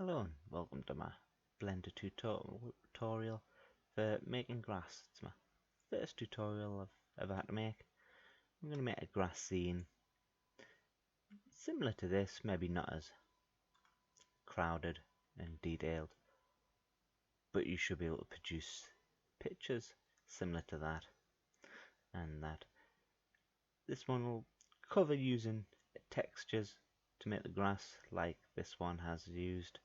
Hello and welcome to my Blender tutorial for making grass. It's my first tutorial I've ever had to make. I'm going to make a grass scene similar to this, maybe not as crowded and detailed, but you should be able to produce pictures similar to that, and that this one will cover using textures to make the grass like this one has used.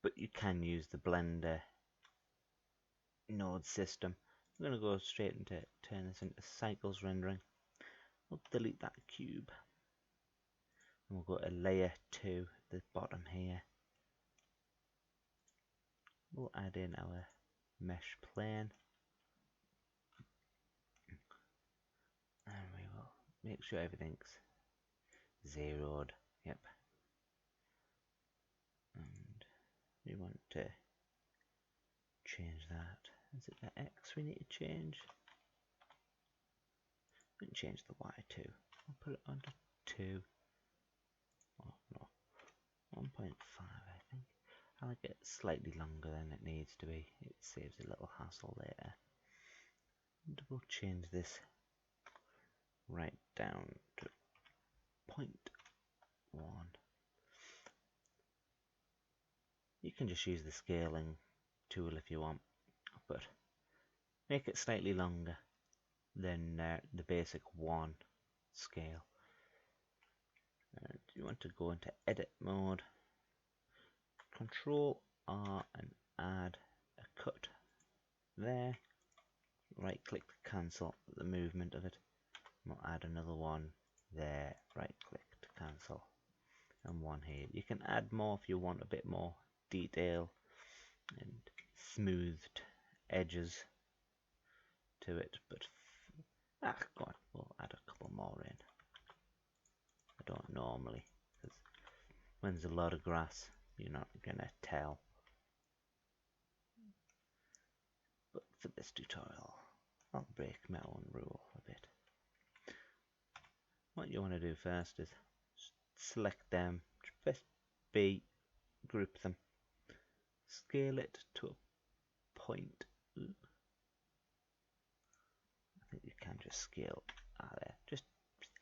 But you can use the Blender node system. I'm going to go straight into turn this into cycles rendering. We'll delete that cube and we'll go to layer 2 at the bottom here. We'll add in our mesh plane and we will make sure everything's zeroed. Yep. And we want to change that. Is it the X we need to change? We can change the Y too. I'll put it onto 2. Oh no, 1.5 I think. I like it slightly longer than it needs to be. It saves a little hassle later. And we'll change this right down to 0.1. You can just use the scaling tool if you want, but make it slightly longer than the basic 1 scale. And you want to go into edit mode, Control R and add a cut there. Right click to cancel the movement of it. We'll add another one there, right click to cancel, and one here. You can add more if you want a bit more detail and smoothed edges to it, but go on, we'll add a couple more in. I don't normally, because when there's a lot of grass you're not gonna tell, but for this tutorial I'll break my own rule a bit. What you want to do first is select them, press B, group them, scale it to a point. I think you can just scale there, just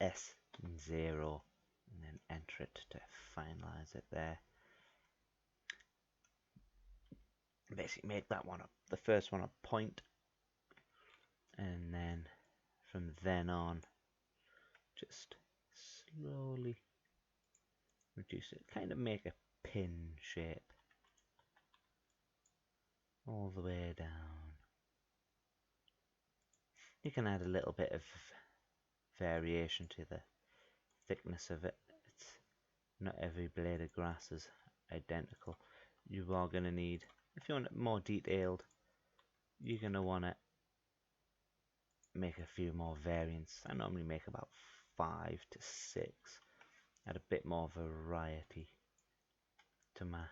S and 0, and then enter it to finalize it there. Basically make that one up, the first one a point, and then from then on just slowly reduce it, kind of make a pin shape all the way down. You can add a little bit of variation to the thickness of it. It's not every blade of grass is identical. You are going to need, if you want it more detailed, you're going to want to make a few more variants. I normally make about 5 to 6. Add a bit more variety to my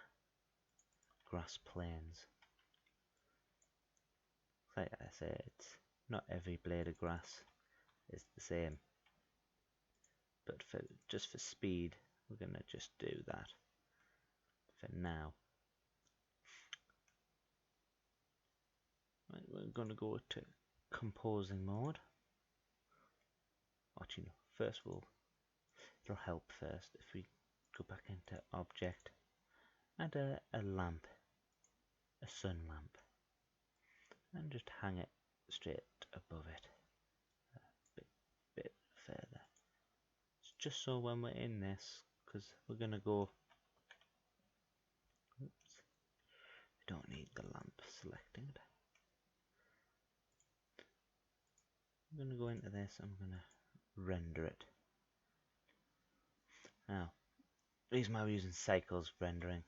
grass planes. Like I say, it's not every blade of grass is the same, but just for speed we're going to just do that for now. Right, we're going to go to composing mode. Actually, no, first it'll help first if we go back into object, add a lamp, a sun lamp, and just hang it straight above it a bit further. It's just so when we're in this, because we're going to go, oops, we don't need the lamp selected. I'm going to go into this, I'm going to render it. Now, the reason why we're using cycles rendering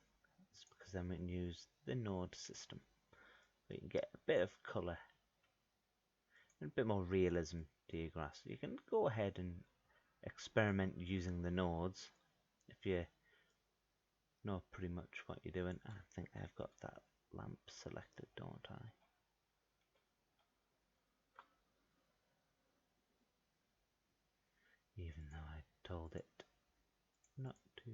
is because then we can use the node system. We can get a bit of colour and a bit more realism to your grass. You can go ahead and experiment using the nodes if you know pretty much what you're doing. I think I've got that lamp selected, don't I? Even though I told it not to.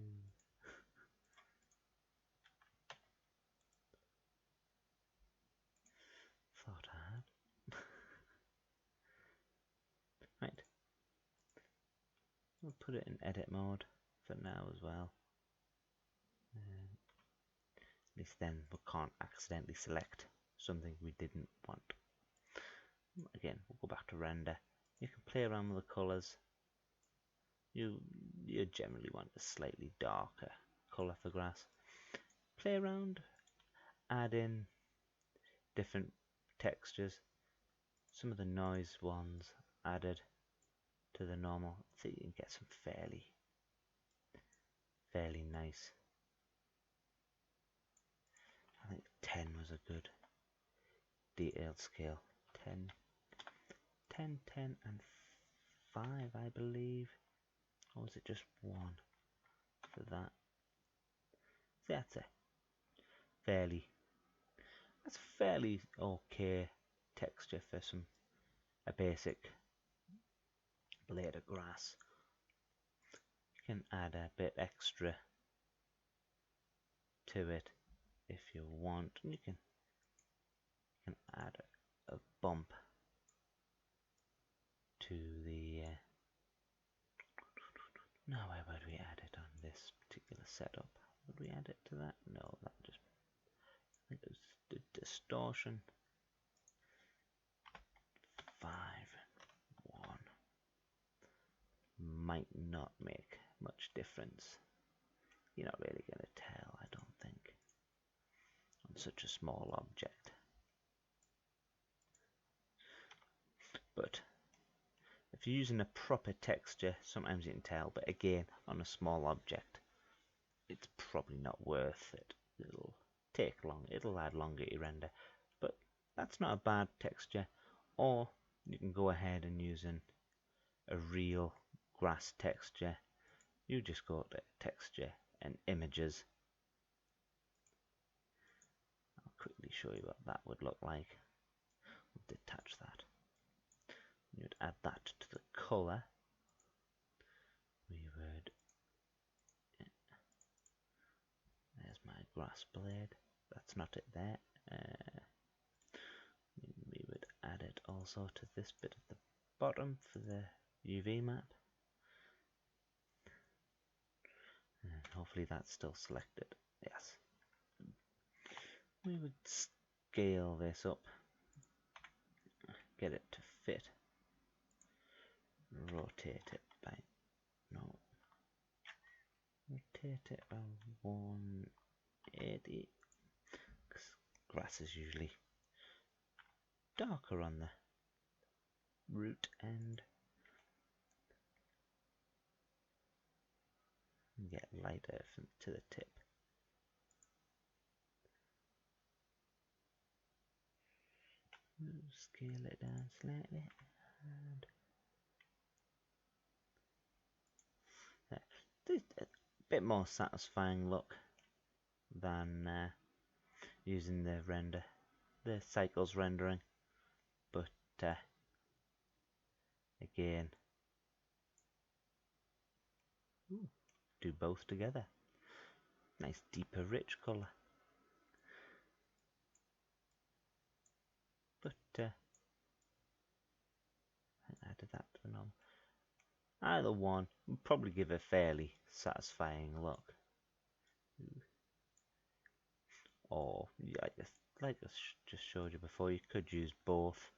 put it in edit mode for now as well. At least then we can't accidentally select something we didn't want. Again, we'll go back to render. You can play around with the colours. You generally want a slightly darker colour for grass. Play around, add in different textures. Some of the noise ones added to the normal, so you can get some fairly nice. I think 10 was a good detailed scale. 10, 10, 10 and 5 I believe, or was it just 1 for that? So that's fairly okay texture for a basic blade of grass. You can add a bit extra to it if you want, and you can add a bump to the now where would we add it on this particular setup? Would we add it to that? No, that just, I think it was the distortion 5 and 1 might not make much difference. You're not really going to tell, I don't think, on such a small object. But if you're using a proper texture, sometimes you can tell, but again, on a small object, it's probably not worth it. It'll take long, it'll add longer to render, but that's not a bad texture. Or you can go ahead and use a real grass texture. You just go to texture and images. I'll quickly show you what that would look like. We'll detach that. You would add that to the color. We would, there's my grass blade. That's not it there. We would add it also to this bit at the bottom for the UV map. And hopefully that's still selected. Yes. We would scale this up, get it to fit, rotate it by, rotate it by 180, because grass is usually darker on the root end, and get lighter to the tip. Scale it down slightly, and there's a bit more satisfying look than using the cycles rendering, but again, do both together. Nice deeper rich colour. But I added that to the normal. Either one would probably give a fairly satisfying look. Or, like I just showed you before, you could use both.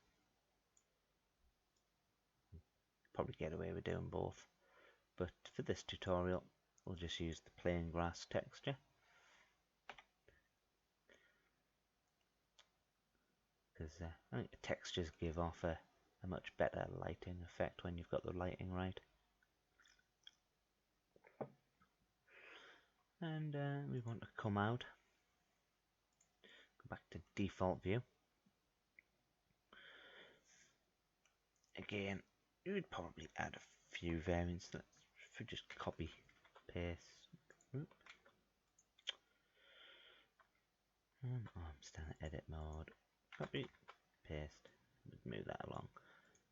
Probably get away with doing both. But for this tutorial, we'll just use the plain grass texture. Because I think the textures give off a much better lighting effect when you've got the lighting right. And we want to come out, go back to default view. Again, you would probably add a few variants. Let's just copy, paste. I'm still in edit mode. Copy, paste, move that along.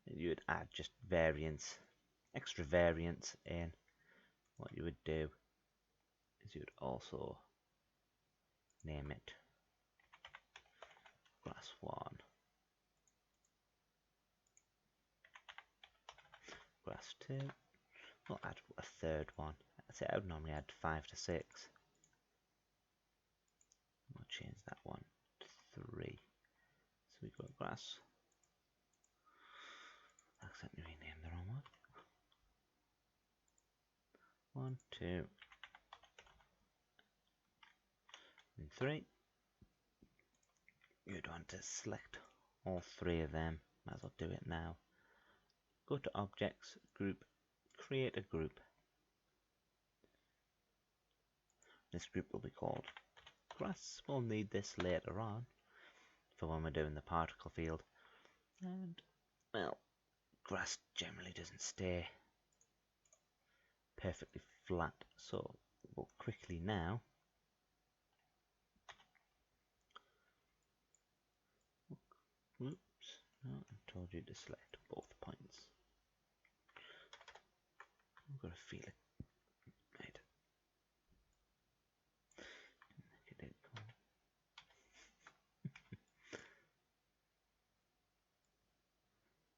You would add just variants, extra variants in. What you would do is you would also name it grass 1, grass 2, We'll add a third one. I'd say I would normally add 5 to 6. We'll change that one to 3. So we got grass. Accidentally renamed the wrong one. 1, 2, and 3. You'd want to select all 3 of them. Might as well do it now. Go to Objects, Group, create a group. This group will be called grass. We'll need this later on for when we're doing the particle field. And, well, grass generally doesn't stay perfectly flat, so we'll quickly now oops, no, I told you to select both points. I've got to feel it. Right.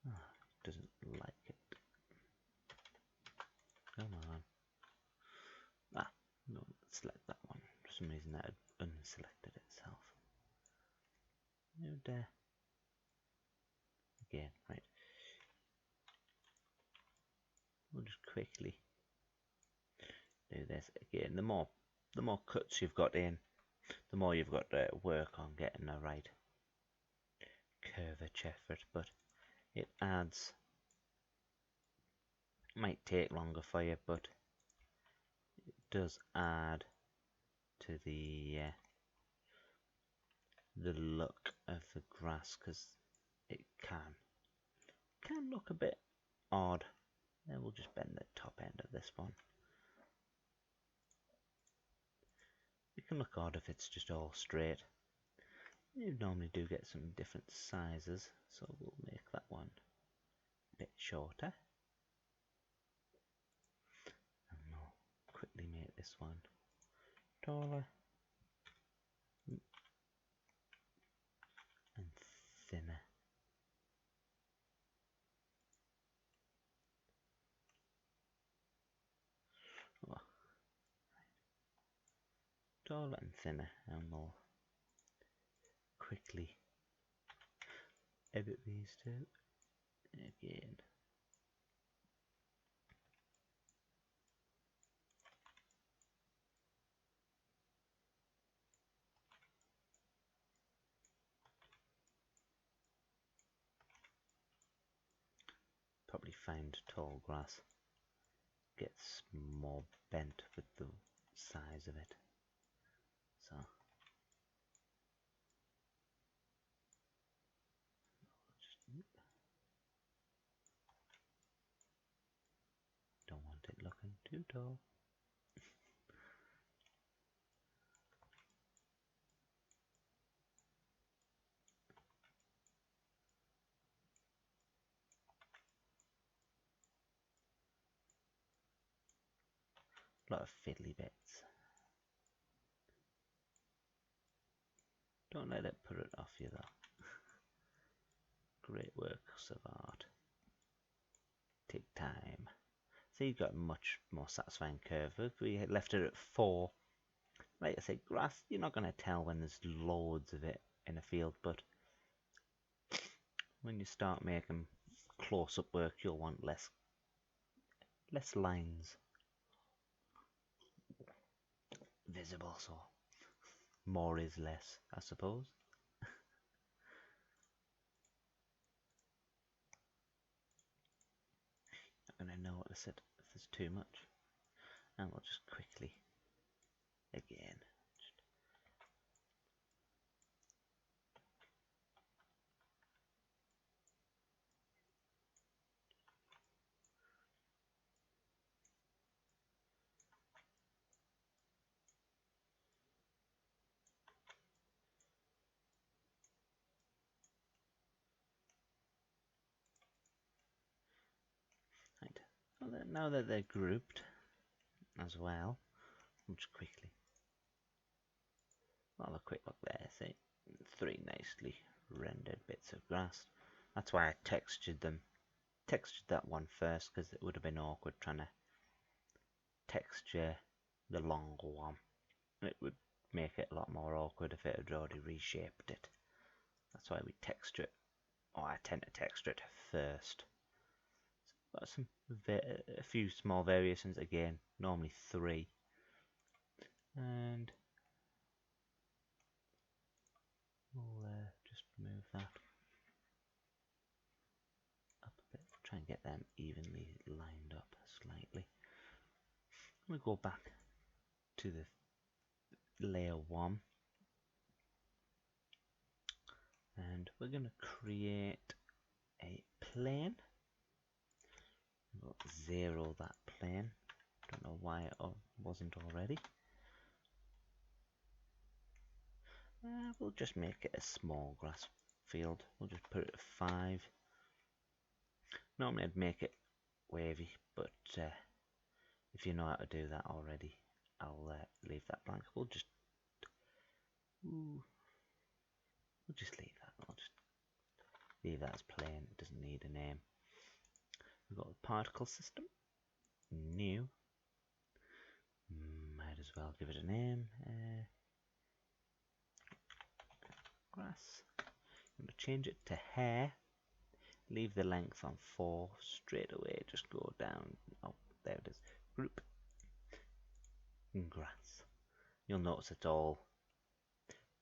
Oh, it doesn't like it. Come on. Ah, no, select that one. For some reason that had unselected itself. No dare. Again, right. We'll just quickly do this again. The more cuts you've got in, the more you've got to work on getting the right curvature for it, but it adds, might take longer for you, but it does add to the look of the grass, because it can look a bit odd. Then we'll just bend the top end of this one. It can look odd if it's just all straight. You normally do get some different sizes, so we'll make that one a bit shorter. And we'll quickly make this one taller and thinner. Oh, taller and thinner, and we'll quickly edit these two again. Probably find tall grass gets more bent with the size of it. So don't want it looking too tall. A lot of fiddly bits. Don't let it put it off you though. Great works of art. Take time. So you've got a much more satisfying curve. If we had left it at 4, like I say, grass, you're not going to tell when there's loads of it in a field, but when you start making close-up work, you'll want less lines visible, so more is less, I suppose. Not going to notice it if there's too much. And we'll just quickly, again, right. Well, now that they're grouped as well, we'll just quickly, well, a quick look there, see, 3 nicely rendered bits of grass. That's why I textured that one first, because it would have been awkward trying to texture the longer one. It would make it a lot more awkward if it had already reshaped it. That's why we texture it, or I tend to texture it first. So got a few small variations again, normally 3. And we'll just move that up a bit, try and get them evenly lined up slightly. We go back to the layer 1 and we're going to create a plane. We'll 0 that plane. Don't know why it wasn't already. We'll just make it a small grass field. We'll just put it at 5. Normally I'd make it wavy, but if you know how to do that already, I'll leave that blank. We'll just leave that. I'll just leave that as plain. It doesn't need a name. We've got the particle system. New. Might as well give it a name. Grass. I'm going to change it to hair. Leave the length on 4. Straight away, just go down. Oh, there it is. Group. Grass. You'll notice it's all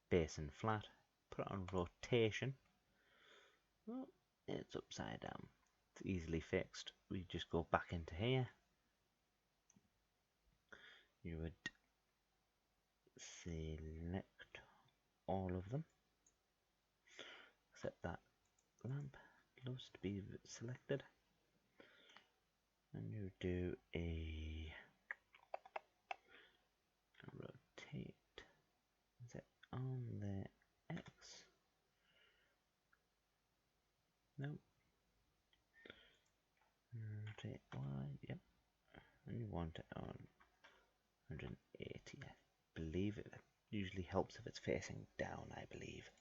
base and flat. Put it on rotation. Oh, it's upside down. It's easily fixed. We just go back into here. You would select all of them except that lamp loves to be selected, and you do a rotate. Is it on the X? No. Rotate Y. Yep. And you want it on 180. I believe it usually helps if it's facing down. I believe.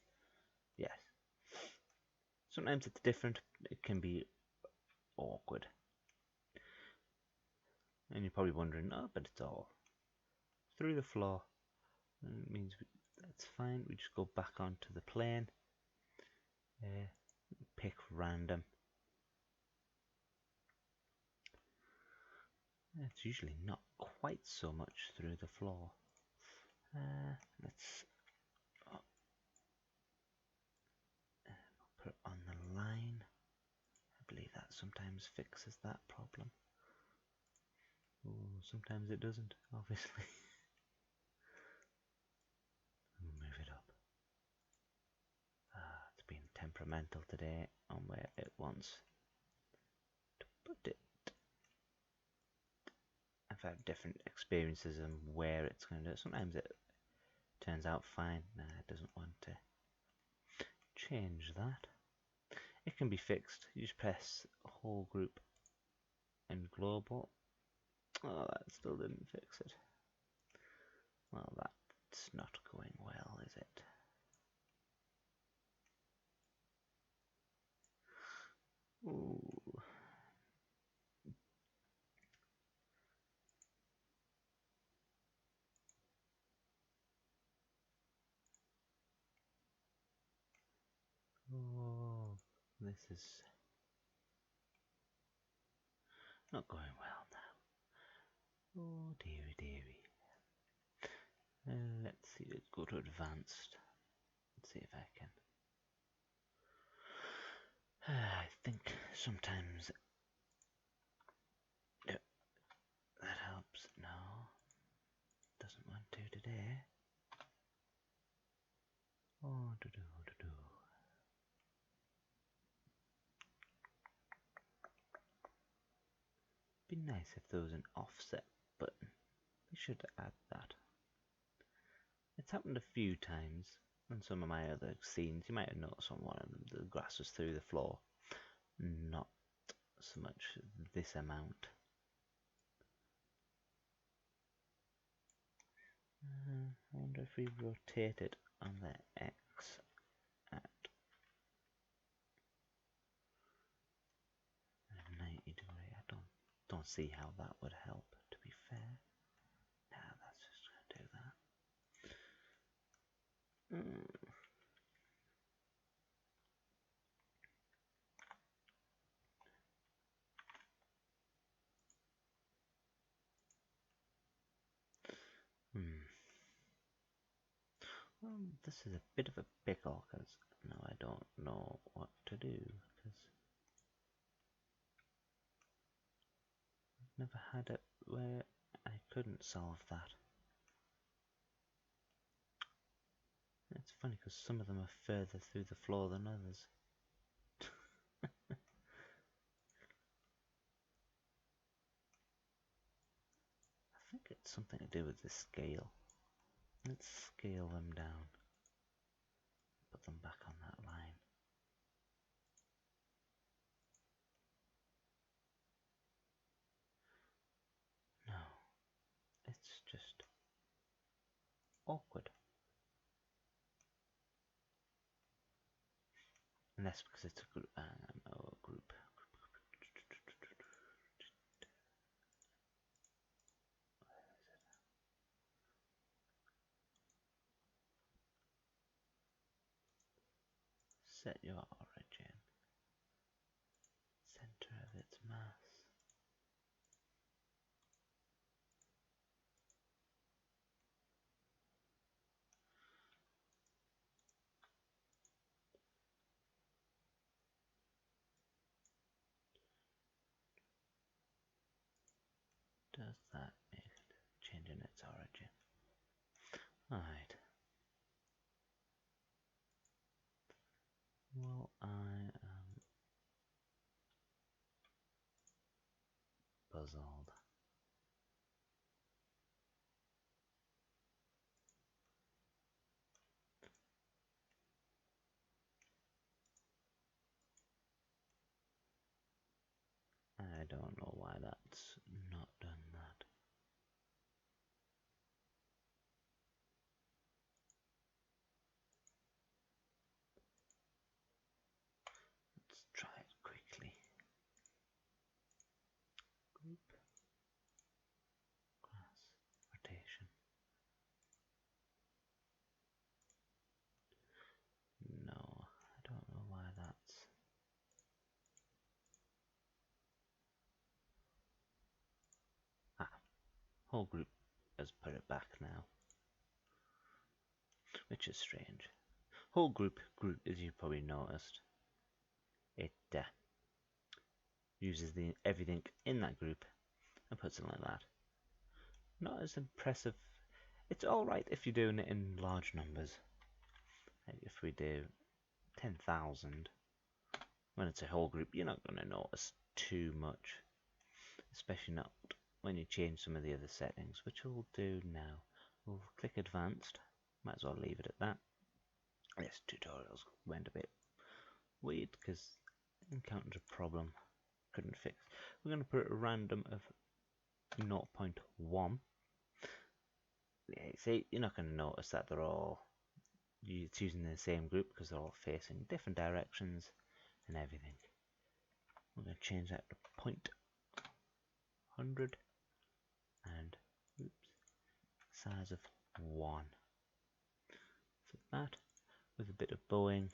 Yes. Sometimes it's different. It can be awkward. And you're probably wondering, oh, but it's all through the floor. And it means that's fine. We just go back onto the plane. Pick random. It's usually not quite so much through the floor. Let's put it on the line. I believe that sometimes fixes that problem. Ooh, sometimes it doesn't, obviously. We'll move it up. It's been temperamental today on where it wants to put it. I've had different experiences on where it's going to do it. Sometimes it turns out fine. Nah, it doesn't want to change that. It can be fixed. You just press whole group and global. Oh, that still didn't fix it. Well, that's not going well, is it? Ooh. Oh, this is not going well now. Oh, dearie, dearie. Let's see, let's go to advanced. Let's see if I can. I think sometimes that helps. No, doesn't want to today. Oh, do. Be nice if there was an offset button. We should add that. It's happened a few times on some of my other scenes. You might have noticed on one of them the grass was through the floor. Not so much this amount. I wonder if we rotate it on the X at 90 degree. I don't see how that would help, to be fair. this is a bit of a pickle because now I don't know what to do because I've never had it where I couldn't solve that. It's funny because some of them are further through the floor than others. I think it's something to do with the scale. Let's scale them down. Put them back on that line. No, it's just awkward. And that's because it's a group. Group. Set your origin. Center of its mass. Does that make it changing its origin? Right. Well, I am puzzled. I don't know why that's not done that. Let's try it quickly. Group, class, rotation. No, I don't know why that's... Ah, whole group has put it back now, which is strange. Whole group, as you probably noticed, it uses everything in that group and puts it like that. Not as impressive. It's alright if you're doing it in large numbers. Like if we do 10,000, when it's a whole group, you're not going to notice too much. Especially not when you change some of the other settings, which we'll do now. We'll click advanced. Might as well leave it at that. This tutorials went a bit weird because I encountered a problem couldn't fix. We're going to put a random of 0.1. Yeah, see, you're not going to notice that they're all it's using the same group because they're all facing different directions and everything. We're going to change that to 0.100 and size of 1. So that with a bit of bowing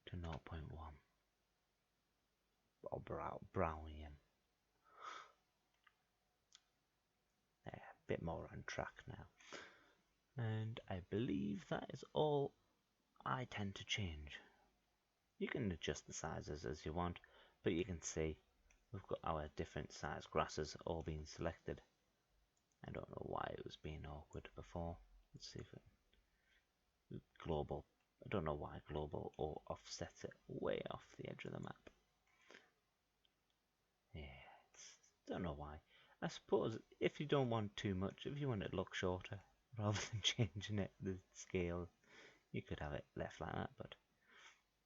to 0.1 or Brownian. Yeah, a bit more on track now. And I believe that is all I tend to change. You can adjust the sizes as you want, but you can see we've got our different size grasses all being selected. I don't know why it was being awkward before. Let's see if it global. I don't know why global or offsets it way off the edge of the map. Yeah, don't know why. I suppose if you don't want too much, if you want it to look shorter, rather than changing it the scale, you could have it left like that. But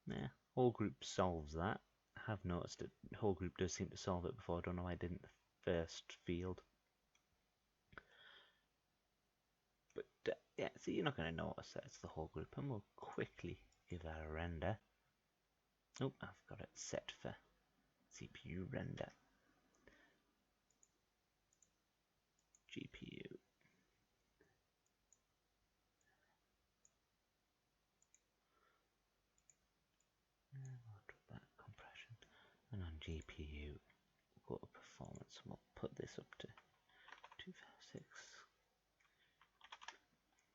yeah, whole group solves that. I have noticed that whole group does seem to solve it before. I don't know why I didn't the first field. But yeah, so you're not going to notice that it's the whole group, and we'll quickly give that a render. Oh, I've got it set for CPU render. GPU. And we'll drop that compression. And on GPU, we'll go to performance, and we'll put this up to 256.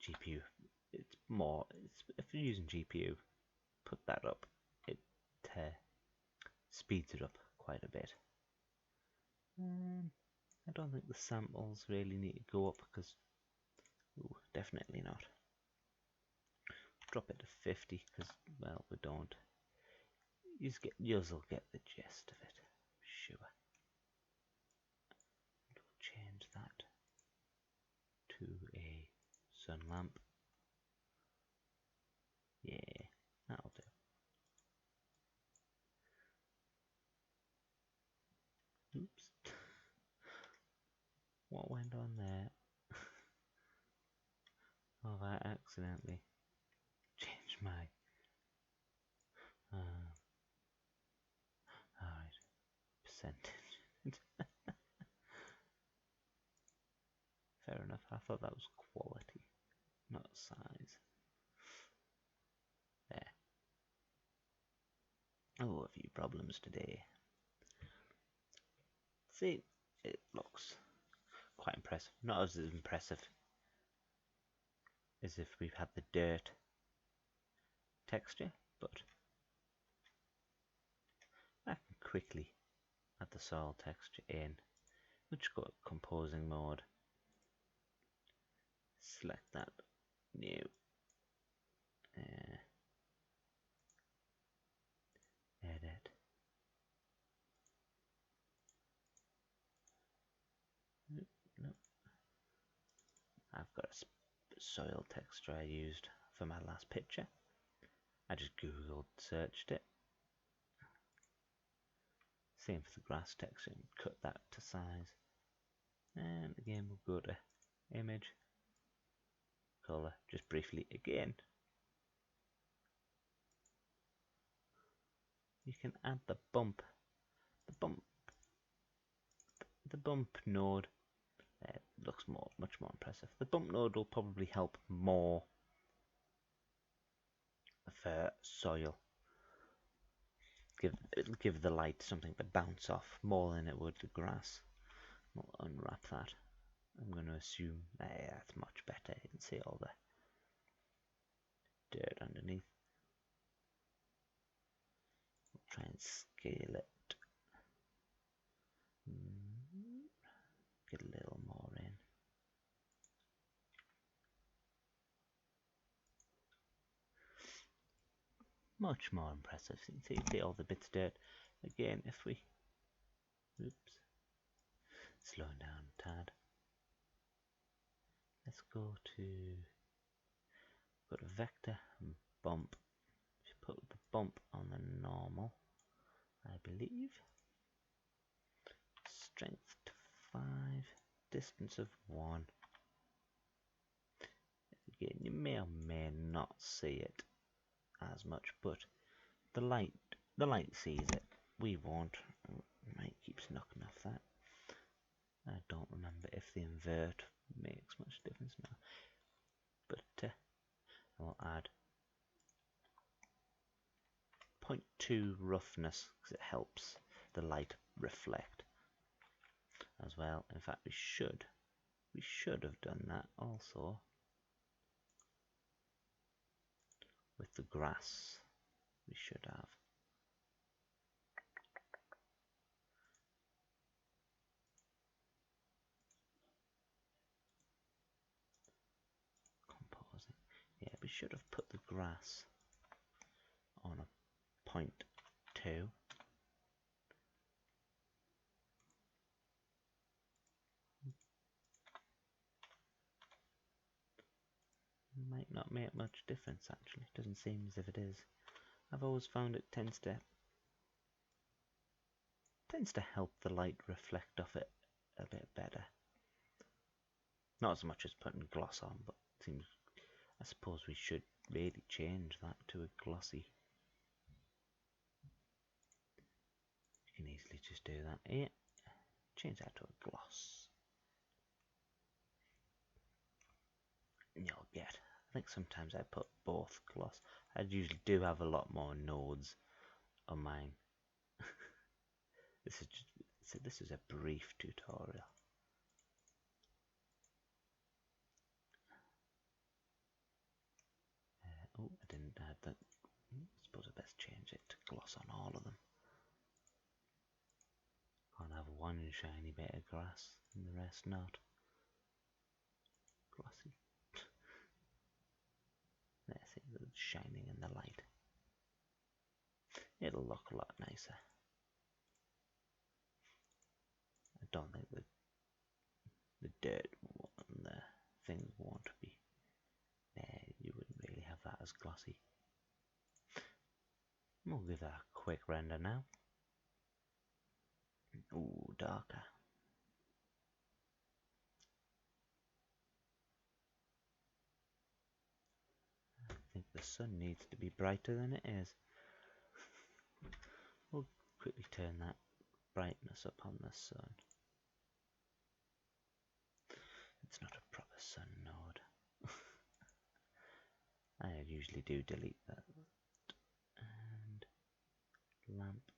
GPU more. If you're using GPU, put that up. It speeds it up quite a bit. I don't think the samples really need to go up because, definitely not. Drop it to 50 because, well, we don't. You'll get the gist of it, sure. Change that to a sun lamp. Yeah, that'll do. Oops. What went on there? Oh, I accidentally changed my alright, percentage. Fair enough, I thought that was quality, not size. There. Oh, a few problems today. See, it looks quite impressive. Not as impressive as if we've had the dirt texture, but I can quickly add the soil texture in. Let's go to composing mode. Select that new. Edit. Nope. I've got a soil texture I used for my last picture. I just googled, searched it. Same for the grass texture, and cut that to size. And again we'll go to image, color, just briefly again. You can add the bump node. Looks much more impressive. The bump node will probably help more for soil. It'll give the light something to bounce off more than it would the grass. We'll unwrap that. I'm going to assume that's much better. You can see all the dirt underneath. We'll try and scale it. Get a little more in. Much more impressive. So you can see all the bits of dirt. Again, if we, slowing down a tad. Let's go to vector and bump. If you put the bump on the normal, I believe. Strength to 5, distance of 1. Again, you may or may not see it as much, but the light sees it. We won't. It might keeps knocking off that. I don't remember if the invert makes much difference now, but I'll add 0.2 roughness because it helps the light reflect as well. In fact, we should have done that also with the grass. We should have. Composing. Yeah, we should have put the grass on a 0.2. Might not make much difference actually. Doesn't seem as if it is. I've always found it tends to help the light reflect off it a bit better. Not as much as putting gloss on, but it seems, I suppose we should really change that to a glossy. You can easily just do that here. Change that to a gloss. And you'll get, I think sometimes I put both gloss. I usually do have a lot more nodes on mine. This is a brief tutorial. didn't add that. I suppose I best change it to gloss on all of them. Can't have one shiny bit of grass and the rest not. Glossy. There, see, the shining in the light. It'll look a lot nicer. I don't think the dirt and the thing won't be there. You wouldn't really have that as glossy. We'll give that a quick render now. Ooh, darker. I think the sun needs to be brighter than it is. We'll quickly turn that brightness up on the sun. It's not a proper sun node. I usually do delete that. And lamp,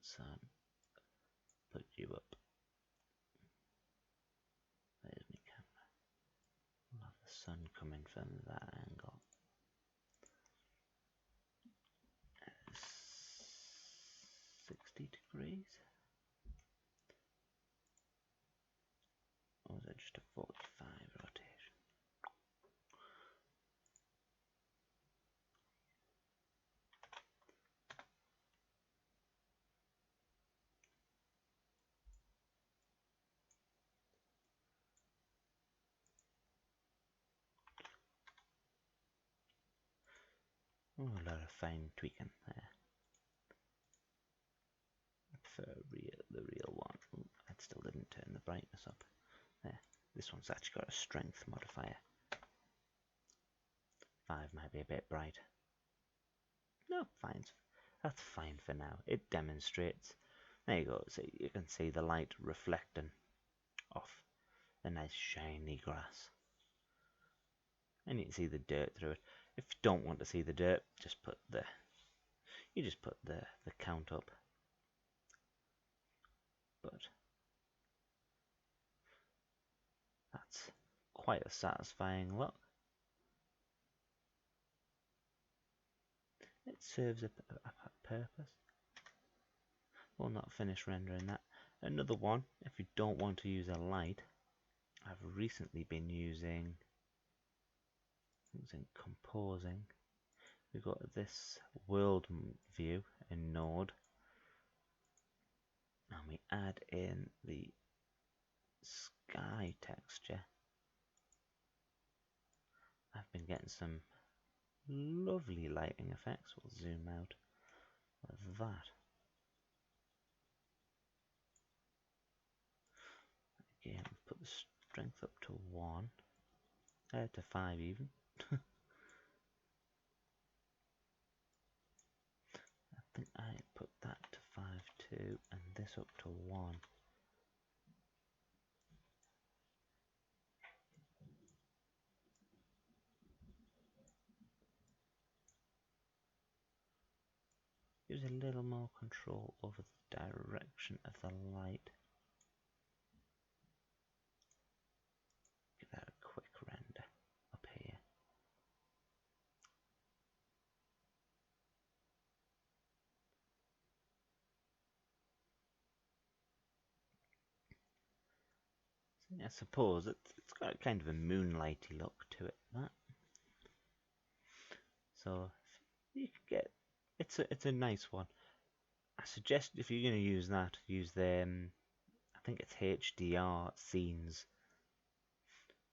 sun, put you up. There's my camera. We'll have the sun coming from that angle. 60 degrees? Or was it just a 45 rotation? Oh, a lot of fine tweaking there. For the real one. Ooh, I still didn't turn the brightness up. There. This one's actually got a strength modifier. 5 might be a bit bright. No, fine. That's fine for now. It demonstrates. There you go. So you can see the light reflecting off the nice shiny grass. And you can see the dirt through it. If you don't want to see the dirt, just put the count up. But that's quite a satisfying look. It serves a purpose. We'll not finish rendering that. Another one, if you don't want to use a light, I've recently been using composing. We've got this world view in Node, and we add in the sky texture. I've been getting some lovely lighting effects. We'll zoom out with that. Again, put the strength up to 1, to 5 even. I think I put that to 5 too, and this up to 1. Use a little more control over the direction of the light. Give that a quick render up here. So I suppose it's got kind of a moonlighty look to it. That. So you can get it's a nice one. I suggest if you're going to use that, use the I think it's HDR scenes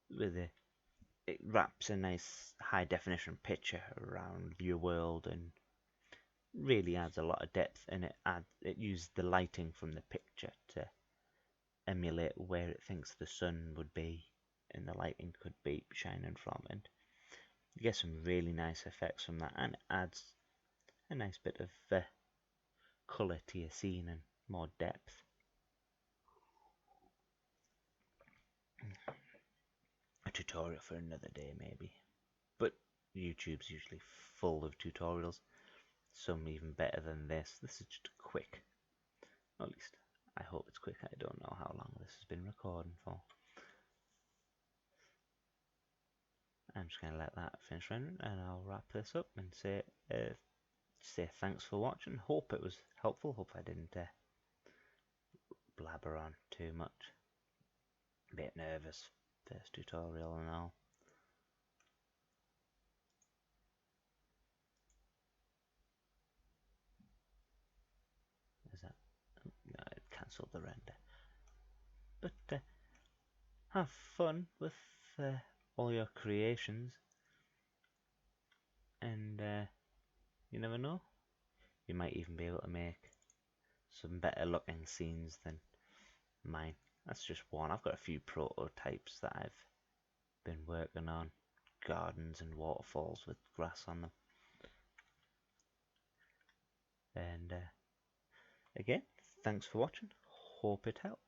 with it wraps a nice high definition picture around your world and really adds a lot of depth, and it uses the lighting from the picture to emulate where it thinks the sun would be and the lighting could be shining from, and you get some really nice effects from that, and it adds a nice bit of colour to your scene and more depth. A tutorial for another day maybe, but YouTube's usually full of tutorials, some even better than this. This is just quick, at least I hope it's quick. I don't know how long this has been recording for. I'm just going to let that finish rendering, and I'll wrap this up and say thanks for watching. Hope it was helpful. Hope I didn't blabber on too much. A bit nervous, first tutorial and all. Is that? Oh, no, it cancelled the render. But have fun with all your creations, and you never know, you might even be able to make some better looking scenes than mine. That's just one. I've got a few prototypes that I've been working on, gardens and waterfalls with grass on them. And again, thanks for watching. Hope it helped.